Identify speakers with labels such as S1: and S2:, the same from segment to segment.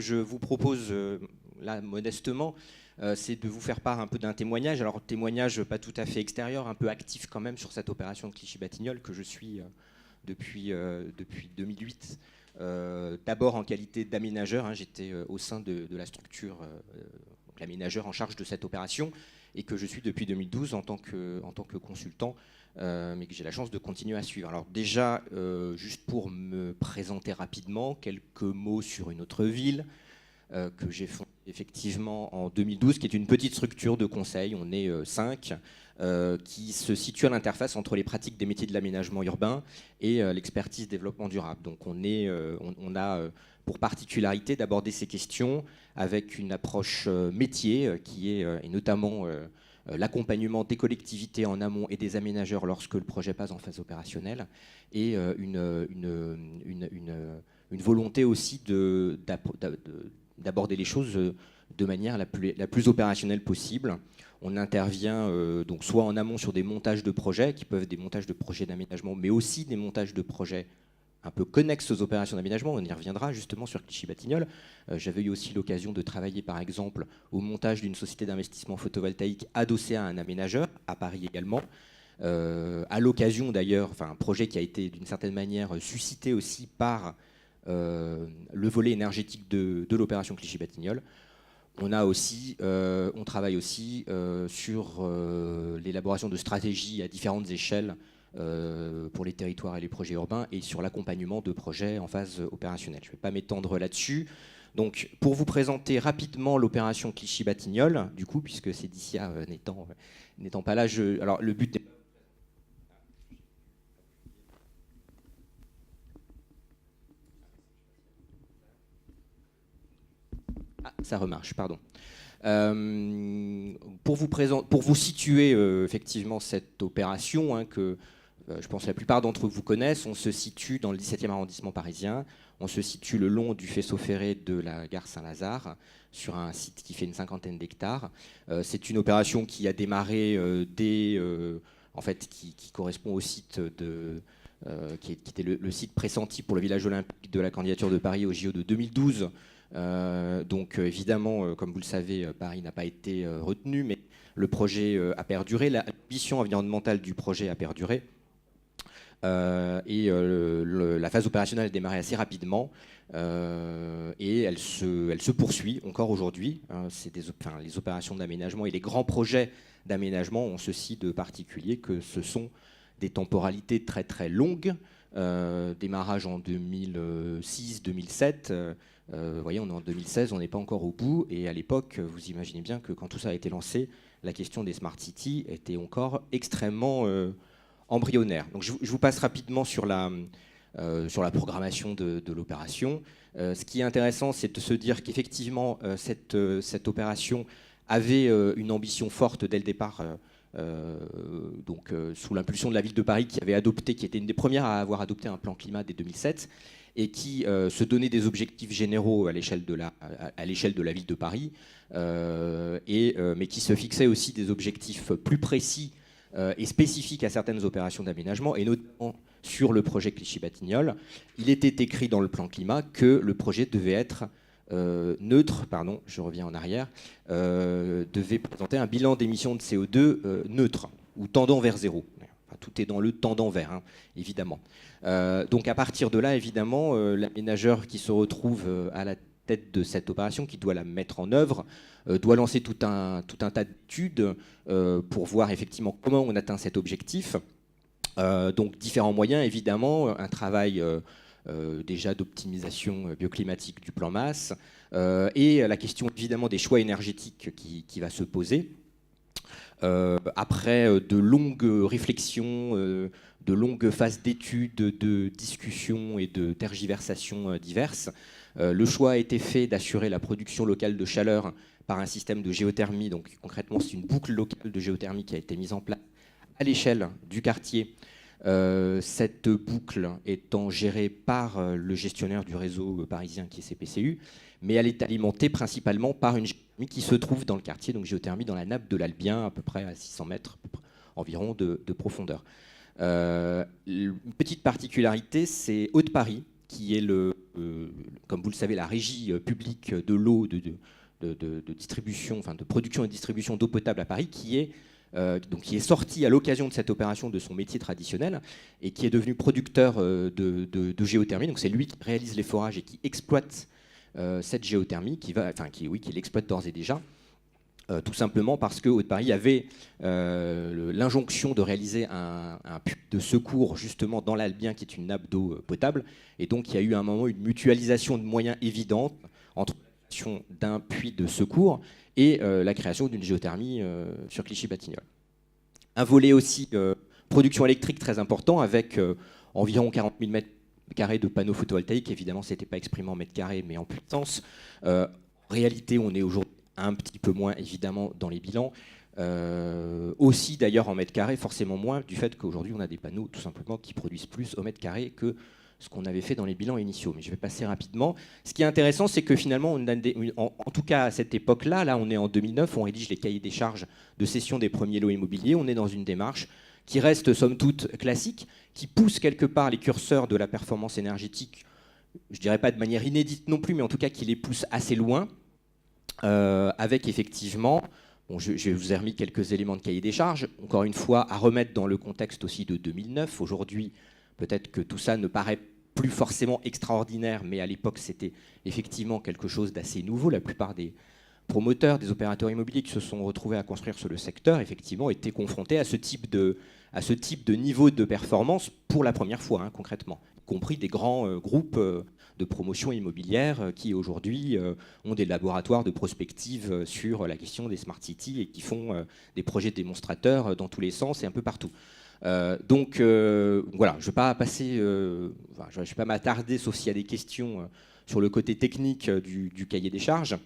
S1: je vous propose, là, modestement, c'est de vous faire part un peu d'un témoignage. Alors, témoignage pas tout à fait extérieur, un peu actif quand même sur cette opération de Clichy-Batignolles que je suis depuis 2008. D'abord en qualité d'aménageur, hein, j'étais au sein de la structure, l'aménageur en charge de cette opération, et que je suis depuis 2012 en tant que consultant, mais que j'ai la chance de continuer à suivre. Alors déjà, juste pour me présenter rapidement, quelques mots sur une autre ville que j'ai fondée effectivement en 2012, qui est une petite structure de conseil, on est 5, qui se situe à l'interface entre les pratiques des métiers de l'aménagement urbain et l'expertise développement durable. Donc on a pour particularité d'aborder ces questions avec une approche métier qui est et notamment l'accompagnement des collectivités en amont et des aménageurs lorsque le projet passe en phase opérationnelle, et une volonté aussi d'aborder les choses de manière la plus opérationnelle possible. On intervient donc soit en amont sur des montages de projets, qui peuvent être des montages de projets d'aménagement, mais aussi des montages de projets un peu connexes aux opérations d'aménagement. On y reviendra justement sur Clichy-Batignolles. J'avais eu aussi l'occasion de travailler par exemple au montage d'une société d'investissement photovoltaïque adossée à un aménageur, à Paris également. À l'occasion d'ailleurs, un projet qui a été d'une certaine manière suscité aussi par le volet énergétique de l'opération Clichy-Batignolles. On travaille aussi sur l'élaboration de stratégies à différentes échelles pour les territoires et les projets urbains, et sur l'accompagnement de projets en phase opérationnelle. Je ne vais pas m'étendre là-dessus. Donc, pour vous présenter rapidement l'opération Clichy-Batignolles, du coup, puisque Cédicia n'étant pas là, alors le but n'est ça remarche, pardon. Pour vous situer effectivement cette opération, hein, que je pense que la plupart d'entre vous connaissent, on se situe dans le 17e arrondissement parisien, on se situe le long du faisceau ferré de la gare Saint-Lazare, sur un site qui fait une 50aine d'hectares. C'est une opération qui a démarré qui correspond au site qui était le site pressenti pour le village olympique de la candidature de Paris au JO de 2012. Donc évidemment, comme vous le savez, Paris n'a pas été retenu, mais le projet a perduré, l'ambition environnementale du projet a perduré, et la phase opérationnelle a démarré assez rapidement, et elle se poursuit encore aujourd'hui. Les opérations d'aménagement et les grands projets d'aménagement ont ceci de particulier que ce sont des temporalités très très longues. Démarrage en 2006-2007. Vous voyez, on est en 2016, on n'est pas encore au bout. Et à l'époque, vous imaginez bien que quand tout ça a été lancé, la question des Smart Cities était encore extrêmement embryonnaire. Donc je vous passe rapidement sur la programmation de l'opération. Ce qui est intéressant, c'est de se dire qu'effectivement, cette opération avait une ambition forte dès le départ, sous l'impulsion de la ville de Paris, qui était une des premières à avoir adopté un plan climat dès 2007, et qui se donnait des objectifs généraux à l'échelle de la ville de Paris, mais qui se fixait aussi des objectifs plus précis et spécifiques à certaines opérations d'aménagement, et notamment sur le projet Clichy-Batignolles. Il était écrit dans le plan climat que le projet devait être neutre, je reviens en arrière, devait présenter un bilan d'émissions de CO2 neutre, ou tendant vers zéro. Enfin, tout est dans le tendant vers, hein, évidemment. Donc à partir de là, évidemment, l'aménageur qui se retrouve à la tête de cette opération, qui doit la mettre en œuvre, doit lancer tout un tas d'études pour voir effectivement comment on atteint cet objectif. Donc différents moyens, évidemment, un travail déjà d'optimisation bioclimatique du plan masse, et la question évidemment des choix énergétiques qui va se poser. Après de longues réflexions, de longues phases d'études, de discussions et de tergiversations diverses, le choix a été fait d'assurer la production locale de chaleur par un système de géothermie. Donc concrètement, c'est une boucle locale de géothermie qui a été mise en place à l'échelle du quartier. Cette boucle étant gérée par le gestionnaire du réseau parisien qui est CPCU, mais elle est alimentée principalement par une géothermie qui se trouve dans le quartier, donc géothermie dans la nappe de l'Albien, à peu près à 600 mètres environ de profondeur. Une petite particularité, c'est Haute-Paris, qui est le comme vous le savez, la régie publique de l'eau, de distribution, enfin de production et distribution d'eau potable à Paris, qui est sorti à l'occasion de cette opération de son métier traditionnel et qui est devenu producteur de géothermie. Donc c'est lui qui réalise les forages et qui exploite cette géothermie, qui l'exploite d'ores et déjà. Tout simplement parce que Haute-Paris avait l'injonction de réaliser un puits de secours justement dans l'Albien, qui est une nappe d'eau potable. Et donc il y a eu à un moment une mutualisation de moyens évidente entre la création d'un puits de secours et la création d'une géothermie sur Clichy-Batignolles. Un volet aussi production électrique très important, avec environ 40 000 mètres carrés de panneaux photovoltaïques. Évidemment, ce n'était pas exprimé en mètres carrés, mais en puissance. En réalité, on est aujourd'hui un petit peu moins, évidemment, dans les bilans. Aussi, d'ailleurs, en mètres carrés, forcément moins, du fait qu'aujourd'hui, on a des panneaux, tout simplement, qui produisent plus au mètre carré que ce qu'on avait fait dans les bilans initiaux. Mais je vais passer rapidement. Ce qui est intéressant, c'est que finalement, en tout cas, à cette époque-là, là, on est en 2009, on rédige les cahiers des charges de cession des premiers lots immobiliers. On est dans une démarche qui reste, somme toute, classique, qui pousse quelque part les curseurs de la performance énergétique, je ne dirais pas de manière inédite non plus, mais en tout cas qui les pousse assez loin. Avec effectivement, je vous ai remis quelques éléments de cahier des charges, encore une fois à remettre dans le contexte aussi de 2009. Aujourd'hui, peut-être que tout ça ne paraît plus forcément extraordinaire, mais à l'époque c'était effectivement quelque chose d'assez nouveau. La plupart des promoteurs, des opérateurs immobiliers qui se sont retrouvés à construire sur le secteur, effectivement, étaient confrontés à ce type de niveau de performance pour la première fois, concrètement, y compris des grands groupes de promotion immobilière qui aujourd'hui ont des laboratoires de prospective sur la question des smart cities et qui font des projets démonstrateurs dans tous les sens et un peu partout. Donc voilà, je ne vais pas passer, je vais pas m'attarder, sauf s'il y a des questions sur le côté technique du cahier des charges.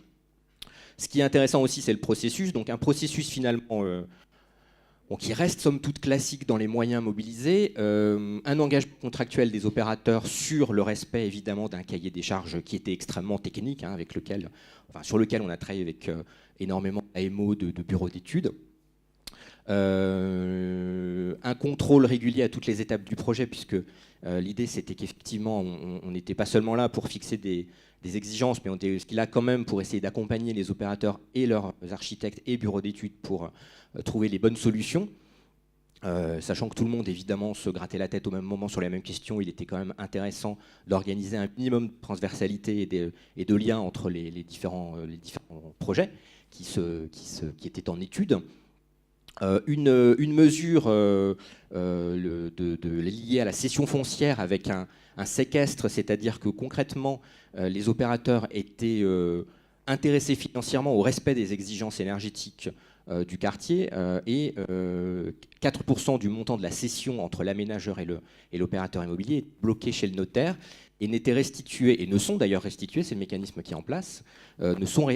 S1: Ce qui est intéressant aussi, c'est le processus. Donc un processus finalement qui reste somme toute classique dans les moyens mobilisés, un engagement contractuel des opérateurs sur le respect évidemment d'un cahier des charges qui était extrêmement technique, sur lequel on a travaillé avec énormément d'AMO, de bureaux d'études. Un contrôle régulier à toutes les étapes du projet, puisque l'idée c'était qu'effectivement on n'était pas seulement là pour fixer des exigences, mais on était là quand même pour essayer d'accompagner les opérateurs et leurs architectes et bureaux d'études pour trouver les bonnes solutions. Sachant que tout le monde évidemment se grattait la tête au même moment sur les mêmes questions, il était quand même intéressant d'organiser un minimum de transversalité et de lien entre les différents projets qui étaient en étude. Une mesure liée à la cession foncière avec un séquestre, c'est-à-dire que concrètement, les opérateurs étaient intéressés financièrement au respect des exigences énergétiques du quartier et 4% du montant de la cession entre l'aménageur et l'opérateur immobilier est bloqué chez le notaire et n'étaient restitués, et ne sont d'ailleurs restitués, c'est le mécanisme qui est en place, ne sont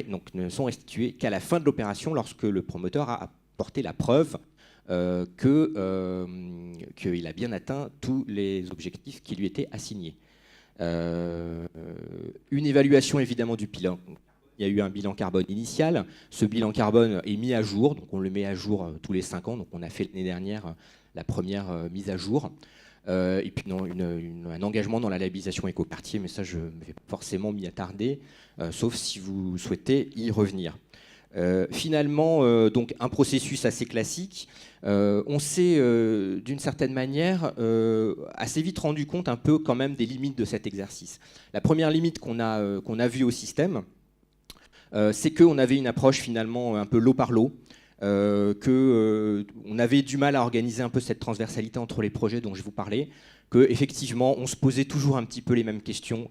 S1: restitués qu'à la fin de l'opération lorsque le promoteur a apporté la preuve qu'il a bien atteint tous les objectifs qui lui étaient assignés. Une évaluation évidemment du bilan. Il y a eu un bilan carbone initial. Ce bilan carbone est mis à jour, donc on le met à jour tous les 5 ans. Donc on a fait l'année dernière la première mise à jour. Et puis un engagement dans la labellisation écoquartier, mais ça je ne vais pas forcément m'y attarder, sauf si vous souhaitez y revenir. Finalement, donc un processus assez classique. On s'est, d'une certaine manière, assez vite rendu compte un peu quand même des limites de cet exercice. La première limite qu'on a vue au système, c'est qu'on avait une approche finalement un peu lot par lot, qu'on avait du mal à organiser un peu cette transversalité entre les projets dont je vous parlais, qu'effectivement on se posait toujours un petit peu les mêmes questions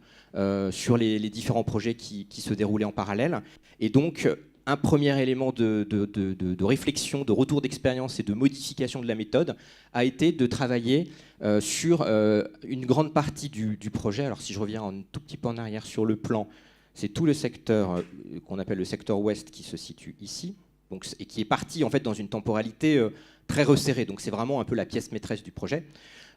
S1: sur les différents projets qui se déroulaient en parallèle. Et donc un premier élément de réflexion, de retour d'expérience et de modification de la méthode a été de travailler sur une grande partie du projet. Alors si je reviens un tout petit peu en arrière sur le plan, c'est tout le secteur qu'on appelle le secteur ouest qui se situe ici, donc, et qui est parti en fait dans une temporalité très resserrée. Donc c'est vraiment un peu la pièce maîtresse du projet.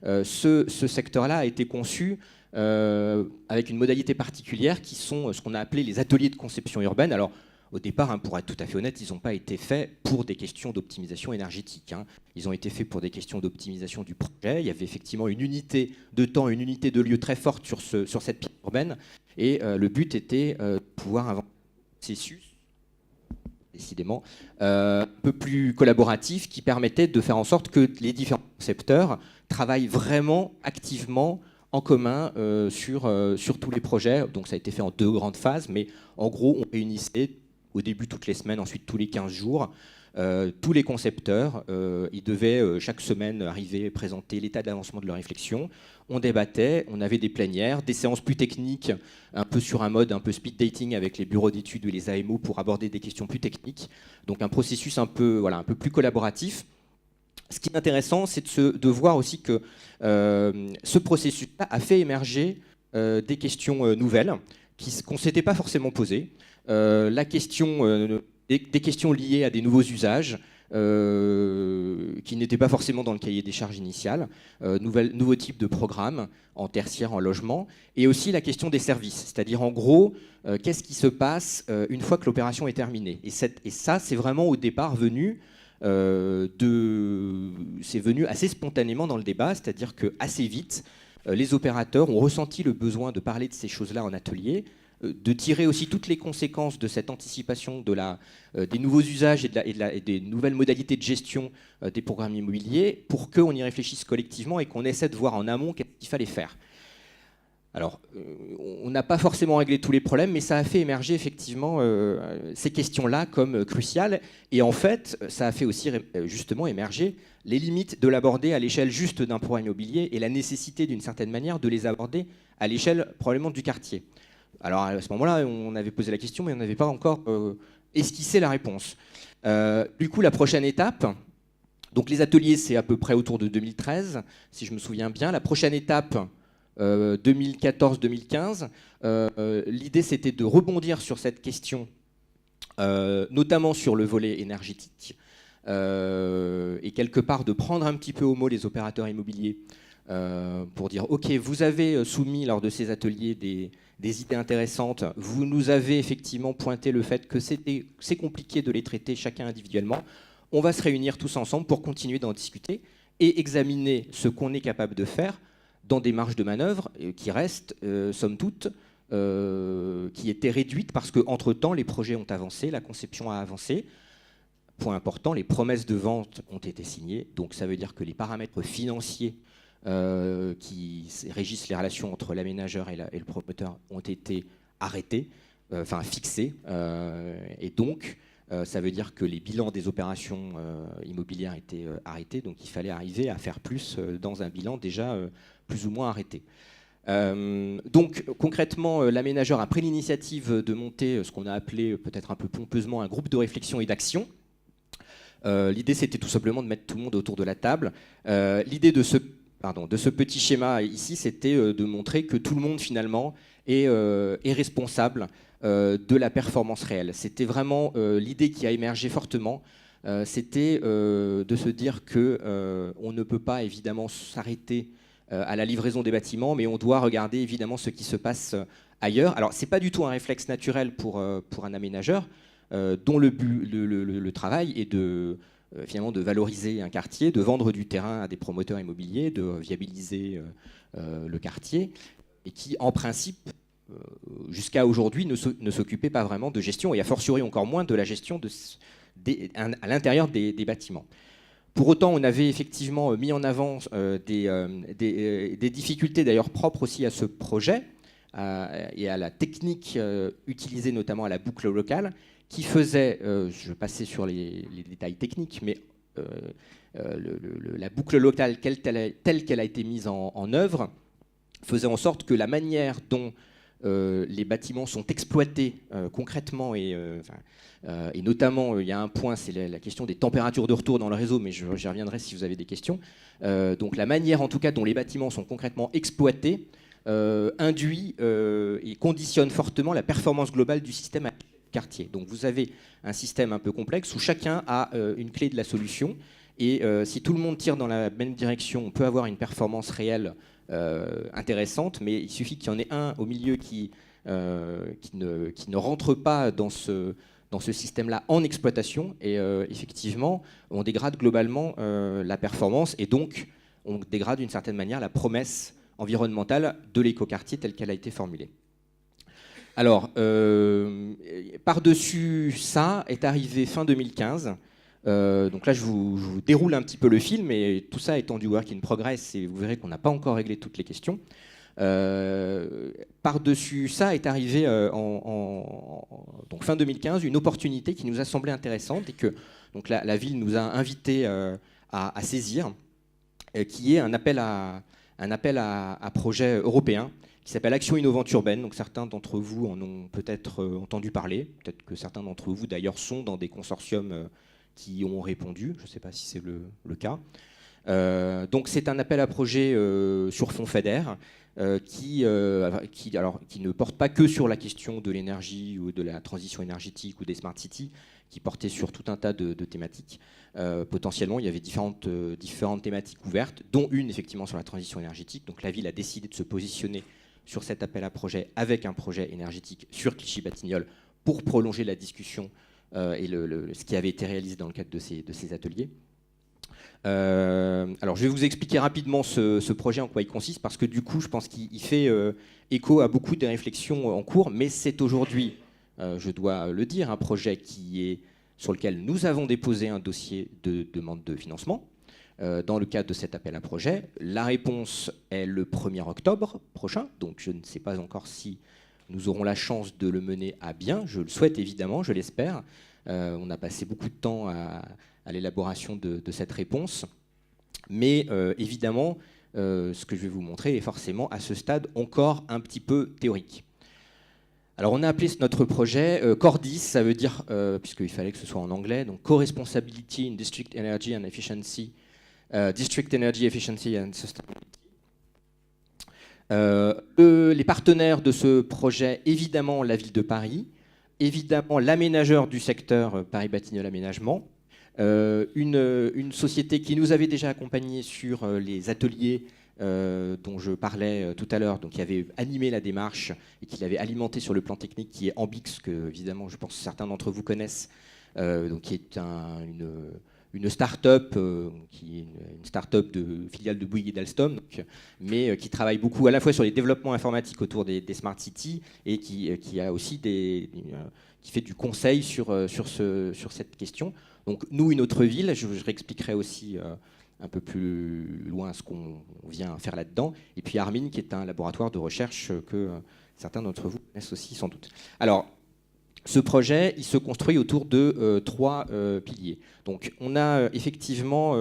S1: Ce secteur-là a été conçu avec une modalité particulière qui sont ce qu'on a appelé les ateliers de conception urbaine. Alors au départ, pour être tout à fait honnête, ils n'ont pas été faits pour des questions d'optimisation énergétique. Ils ont été faits pour des questions d'optimisation du projet. Il y avait effectivement une unité de temps, une unité de lieu très forte sur cette pierre urbaine. urbaine. Et le but était de pouvoir inventer un processus, décidément, un peu plus collaboratif, qui permettait de faire en sorte que les différents concepteurs travaillent vraiment activement en commun sur tous les projets. Donc ça a été fait en 2 grandes phases, mais en gros, on réunissait au début toutes les semaines, ensuite tous les 15 jours, tous les concepteurs. Ils devaient chaque semaine arriver et présenter l'état d'avancement de leur réflexion. On débattait, on avait des plénières, des séances plus techniques, un peu sur un mode un peu speed dating avec les bureaux d'études ou les AMO pour aborder des questions plus techniques. Donc un processus un peu plus collaboratif. Ce qui est intéressant, c'est de voir aussi que ce processus-là a fait émerger des questions nouvelles qu'on ne s'était pas forcément posées. La question des questions liées à des nouveaux usages qui n'étaient pas forcément dans le cahier des charges initial, nouveaux types de programmes en tertiaire, en logement, et aussi la question des services, c'est-à-dire en gros, qu'est-ce qui se passe une fois que l'opération est terminée. Et ça, c'est vraiment au départ venu c'est venu assez spontanément dans le débat, c'est-à-dire que assez vite, les opérateurs ont ressenti le besoin de parler de ces choses-là en atelier, de tirer aussi toutes les conséquences de cette anticipation des nouveaux usages et des nouvelles modalités de gestion des programmes immobiliers pour qu'on y réfléchisse collectivement et qu'on essaie de voir en amont qu'est-ce qu'il fallait faire. Alors, on n'a pas forcément réglé tous les problèmes, mais ça a fait émerger effectivement ces questions-là comme cruciales. Et en fait, ça a fait aussi justement émerger les limites de l'aborder à l'échelle juste d'un programme immobilier et la nécessité d'une certaine manière de les aborder à l'échelle probablement du quartier. Alors à ce moment-là, on avait posé la question, mais on n'avait pas encore esquissé la réponse. Du coup, la prochaine étape, donc les ateliers, c'est à peu près autour de 2013, si je me souviens bien. La prochaine étape, 2014-2015, l'idée c'était de rebondir sur cette question, notamment sur le volet énergétique, et quelque part de prendre un petit peu au mot les opérateurs immobiliers pour dire ok, vous avez soumis lors de ces ateliers des idées intéressantes, vous nous avez effectivement pointé le fait que c'est compliqué de les traiter chacun individuellement, on va se réunir tous ensemble pour continuer d'en discuter et examiner ce qu'on est capable de faire dans des marges de manœuvre qui restent, somme toute, qui étaient réduites parce qu'entre-temps, les projets ont avancé, la conception a avancé. Point important, les promesses de vente ont été signées. Donc ça veut dire que les paramètres financiers qui régissent les relations entre l'aménageur et le promoteur ont été arrêtés, fixés. Et donc, ça veut dire que les bilans des opérations immobilières étaient arrêtés. Donc il fallait arriver à faire plus dans un bilan déjà plus ou moins arrêté. Donc concrètement, l'aménageur a pris l'initiative de monter ce qu'on a appelé peut-être un peu pompeusement un groupe de réflexion et d'action. L'idée c'était tout simplement de mettre tout le monde autour de la table. L'idée de ce petit schéma ici, c'était de montrer que tout le monde finalement est responsable de la performance réelle. C'était vraiment l'idée qui a émergé fortement. C'était de se dire qu'on ne peut pas évidemment s'arrêter à la livraison des bâtiments, mais on doit regarder évidemment ce qui se passe ailleurs. Alors, ce n'est pas du tout un réflexe naturel pour un aménageur, dont le travail est finalement de valoriser un quartier, de vendre du terrain à des promoteurs immobiliers, de viabiliser le quartier, et qui, en principe, jusqu'à aujourd'hui, ne s'occupait pas vraiment de gestion, et a fortiori encore moins de la gestion à l'intérieur des bâtiments. Pour autant, on avait effectivement mis en avant des difficultés d'ailleurs propres aussi à ce projet et à la technique utilisée notamment à la boucle locale qui faisait, je vais passer sur les détails techniques, mais la boucle locale telle qu'elle a été mise en œuvre faisait en sorte que la manière dont les bâtiments sont exploités concrètement et notamment, il y a un point, c'est la question des températures de retour dans le réseau, mais j'y reviendrai si vous avez des questions. Donc la manière, en tout cas, dont les bâtiments sont concrètement exploités induit et conditionne fortement la performance globale du système à quartier. Donc vous avez un système un peu complexe où chacun a une clé de la solution. Et si tout le monde tire dans la même direction, on peut avoir une performance réelle intéressante, mais il suffit qu'il y en ait un au milieu qui ne rentre pas dans ce système-là en exploitation, et effectivement, on dégrade globalement la performance, et donc on dégrade d'une certaine manière la promesse environnementale de l'écoquartier telle qu'elle a été formulée. Alors, par-dessus ça est arrivé fin 2015. Donc là, je vous déroule un petit peu le film, et tout ça étant du work in progress, et vous verrez qu'on n'a pas encore réglé toutes les questions. Par-dessus ça est arrivé donc fin 2015 une opportunité qui nous a semblé intéressante et que donc la ville nous a invités à saisir, qui est un appel à projet européen qui s'appelle Action innovante urbaine. Donc certains d'entre vous en ont peut-être entendu parler, peut-être que certains d'entre vous d'ailleurs sont dans des consortiums qui ont répondu, je ne sais pas si c'est le cas. Donc c'est un appel à projet sur fonds FEDER qui ne porte pas que sur la question de l'énergie ou de la transition énergétique ou des smart cities, qui portait sur tout un tas de thématiques. Potentiellement, il y avait différentes thématiques ouvertes, dont une effectivement sur la transition énergétique. Donc la ville a décidé de se positionner sur cet appel à projet avec un projet énergétique sur Clichy-Batignolles pour prolonger la discussion et ce qui avait été réalisé dans le cadre de ces ateliers. Alors je vais vous expliquer rapidement ce projet, en quoi il consiste, parce que du coup je pense qu'il fait écho à beaucoup des réflexions en cours, mais c'est aujourd'hui, je dois le dire, un projet sur lequel nous avons déposé un dossier de demande de financement dans le cadre de cet appel à projet. La réponse est le 1er octobre prochain, donc je ne sais pas encore si nous aurons la chance de le mener à bien. Je le souhaite évidemment, je l'espère. On a passé beaucoup de temps à l'élaboration de cette réponse. Mais évidemment, ce que je vais vous montrer est forcément à ce stade encore un petit peu théorique. Alors on a appelé notre projet CORDIS, ça veut dire, puisqu'il fallait que ce soit en anglais, donc Co-Responsibility in District Energy and Efficiency, District Energy Efficiency and Sustainability. Les partenaires de ce projet, évidemment la ville de Paris, évidemment l'aménageur du secteur Paris-Batignolles Aménagement, une société qui nous avait déjà accompagnés sur les ateliers dont je parlais tout à l'heure, donc qui avait animé la démarche et qui l'avait alimenté sur le plan technique, qui est Ambix, que évidemment je pense que certains d'entre vous connaissent, donc qui est une start-up, qui est une start-up de filiale de Bouygues et d'Alstom, mais qui travaille beaucoup à la fois sur les développements informatiques autour des smart cities et qui a aussi qui fait du conseil sur cette question. Donc nous, une autre ville, je réexpliquerai aussi un peu plus loin ce qu'on vient faire là-dedans. Et puis Armin, qui est un laboratoire de recherche que certains d'entre vous connaissent aussi sans doute. Alors, ce projet, il se construit autour de 3 piliers. Donc on a effectivement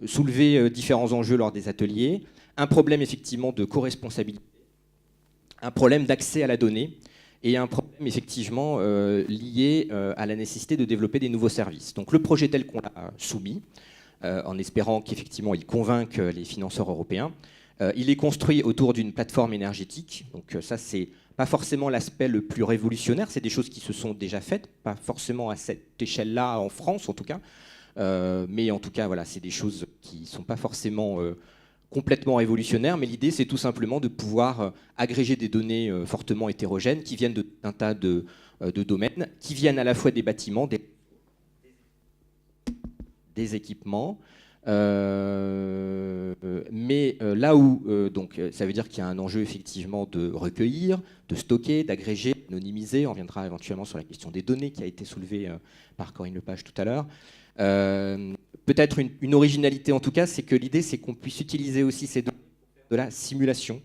S1: soulevé différents enjeux lors des ateliers. Un problème effectivement de co-responsabilité, un problème d'accès à la donnée, et un problème effectivement lié à la nécessité de développer des nouveaux services. Donc le projet tel qu'on l'a soumis, en espérant qu'effectivement il convainque les financeurs européens, il est construit autour d'une plateforme énergétique. Donc ça, c'est pas forcément l'aspect le plus révolutionnaire, c'est des choses qui se sont déjà faites, pas forcément à cette échelle-là en France en tout cas, mais en tout cas voilà, c'est des choses qui ne sont pas forcément complètement révolutionnaire, mais l'idée c'est tout simplement de pouvoir agréger des données fortement hétérogènes qui viennent d'un tas de domaines, qui viennent à la fois des bâtiments, des équipements, mais là où donc ça veut dire qu'il y a un enjeu effectivement de recueillir, de stocker, d'agréger, d'anonymiser. On reviendra éventuellement sur la question des données qui a été soulevée par Corinne Lepage tout à l'heure. Peut-être une originalité en tout cas, c'est que l'idée c'est qu'on puisse utiliser aussi ces données de la simulation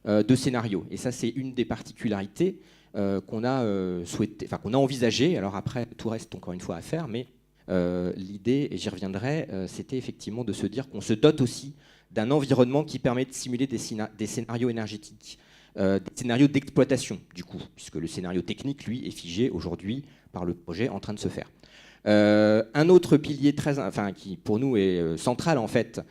S1: de scénarios. Et ça c'est une des particularités qu'on a qu'on a envisagé. Alors après tout reste encore une fois à faire, mais l'idée, et j'y reviendrai, c'était effectivement de se dire qu'on se dote aussi d'un environnement qui permet de simuler des scénarios énergétiques, des scénarios d'exploitation du coup, puisque le scénario technique lui est figé aujourd'hui par le projet en train de se faire. Un autre pilier qui pour nous est central en fait,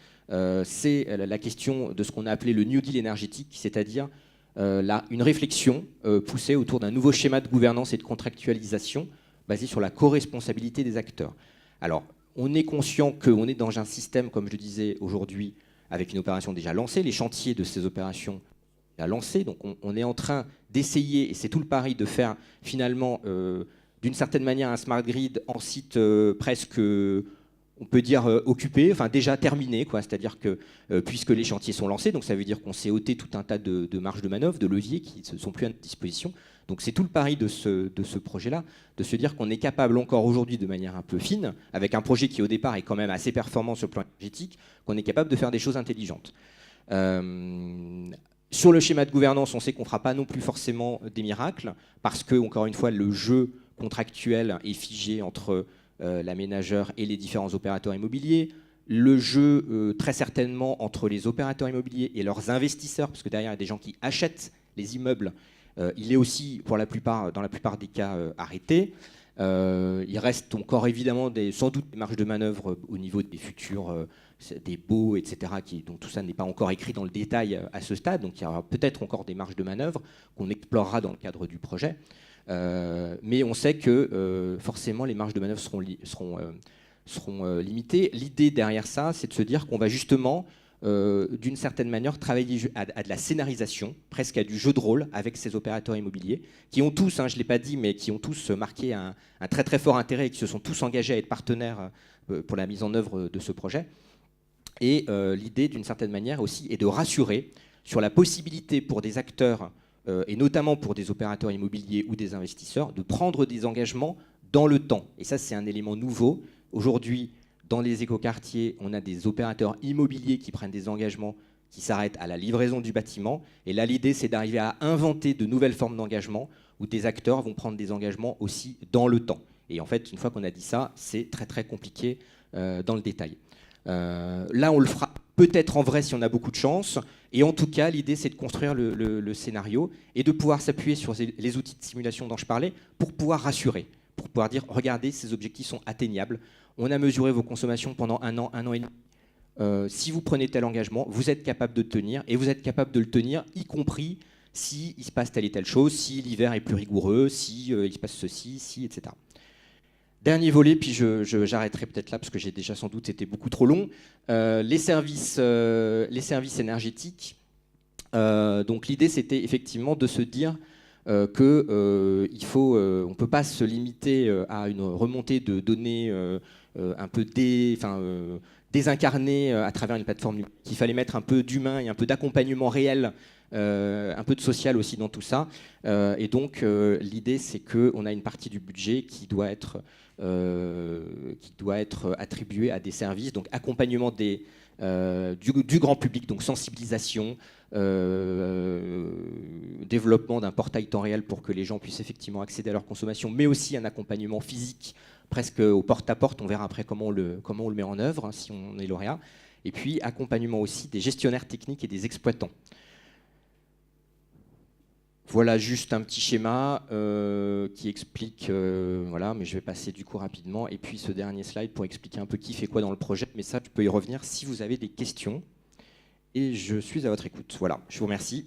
S1: c'est la question de ce qu'on a appelé le New Deal énergétique, c'est-à-dire une réflexion poussée autour d'un nouveau schéma de gouvernance et de contractualisation basé sur la co-responsabilité des acteurs. Alors, on est conscient qu'on est dans un système, comme je le disais aujourd'hui, avec une opération déjà lancée, les chantiers de ces opérations déjà lancés, donc on est en train d'essayer, et c'est tout le pari, de faire finalement d'une certaine manière un smart grid en site presque, on peut dire, occupé, enfin déjà terminé, quoi. C'est-à-dire que puisque les chantiers sont lancés, donc ça veut dire qu'on s'est ôté tout un tas de marges de manœuvre, de leviers qui ne sont plus à notre disposition. Donc c'est tout le pari de ce projet-là, de se dire qu'on est capable encore aujourd'hui de manière un peu fine, avec un projet qui au départ est quand même assez performant sur le plan énergétique, qu'on est capable de faire des choses intelligentes. Sur le schéma de gouvernance, on sait qu'on ne fera pas non plus forcément des miracles, parce que, encore une fois, le jeu contractuel est figé entre l'aménageur et les différents opérateurs immobiliers. Le jeu, très certainement, entre les opérateurs immobiliers et leurs investisseurs, parce que derrière, il y a des gens qui achètent les immeubles, il est aussi, dans la plupart des cas, arrêté. Il reste encore évidemment sans doute des marges de manœuvre au niveau des futurs, des baux, etc. Donc tout ça n'est pas encore écrit dans le détail à ce stade, donc il y aura peut-être encore des marges de manœuvre qu'on explorera dans le cadre du projet. Mais on sait que forcément les marges de manœuvre seront limitées. L'idée derrière ça, c'est de se dire qu'on va justement, d'une certaine manière, travailler à de la scénarisation, presque à du jeu de rôle avec ces opérateurs immobiliers, qui ont tous, je ne l'ai pas dit, mais qui ont tous marqué un très très fort intérêt et qui se sont tous engagés à être partenaires pour la mise en œuvre de ce projet. Et l'idée, d'une certaine manière aussi, est de rassurer sur la possibilité pour des acteurs, et notamment pour des opérateurs immobiliers ou des investisseurs, de prendre des engagements dans le temps. Et ça, c'est un élément nouveau. Aujourd'hui, dans les écoquartiers, on a des opérateurs immobiliers qui prennent des engagements qui s'arrêtent à la livraison du bâtiment. Et là, l'idée, c'est d'arriver à inventer de nouvelles formes d'engagement où des acteurs vont prendre des engagements aussi dans le temps. Et en fait, une fois qu'on a dit ça, c'est très très compliqué dans le détail. Là, on le fera peut-être en vrai si on a beaucoup de chance. Et en tout cas, l'idée, c'est de construire le scénario et de pouvoir s'appuyer sur les outils de simulation dont je parlais pour pouvoir rassurer, pour pouvoir dire, regardez, ces objectifs sont atteignables. On a mesuré vos consommations pendant un an et demi. Si vous prenez tel engagement, vous êtes capable de le tenir, et vous êtes capable de le tenir, y compris s'il se passe telle et telle chose, si l'hiver est plus rigoureux, si il se passe ceci, si, etc. Dernier volet, puis j'arrêterai peut-être là parce que j'ai déjà sans doute été beaucoup trop long. Les services énergétiques. Donc l'idée, c'était effectivement de se dire on ne peut pas se limiter à une remontée de données un peu désincarnées à travers une plateforme numérique. Il fallait mettre un peu d'humain et un peu d'accompagnement réel, un peu de social aussi dans tout ça. Et donc l'idée, c'est qu'on a une partie du budget qui doit être attribuée à des services, donc accompagnement du grand public, donc sensibilisation, développement d'un portail temps réel pour que les gens puissent effectivement accéder à leur consommation, mais aussi un accompagnement physique, presque au porte-à-porte. On verra après comment on le met en œuvre, si on est lauréat. Et puis accompagnement aussi des gestionnaires techniques et des exploitants. Voilà juste un petit schéma qui explique, voilà, mais je vais passer du coup rapidement. Et puis ce dernier slide pour expliquer un peu qui fait quoi dans le projet, mais ça, je peux y revenir si vous avez des questions. Et je suis à votre écoute. Voilà, je vous remercie.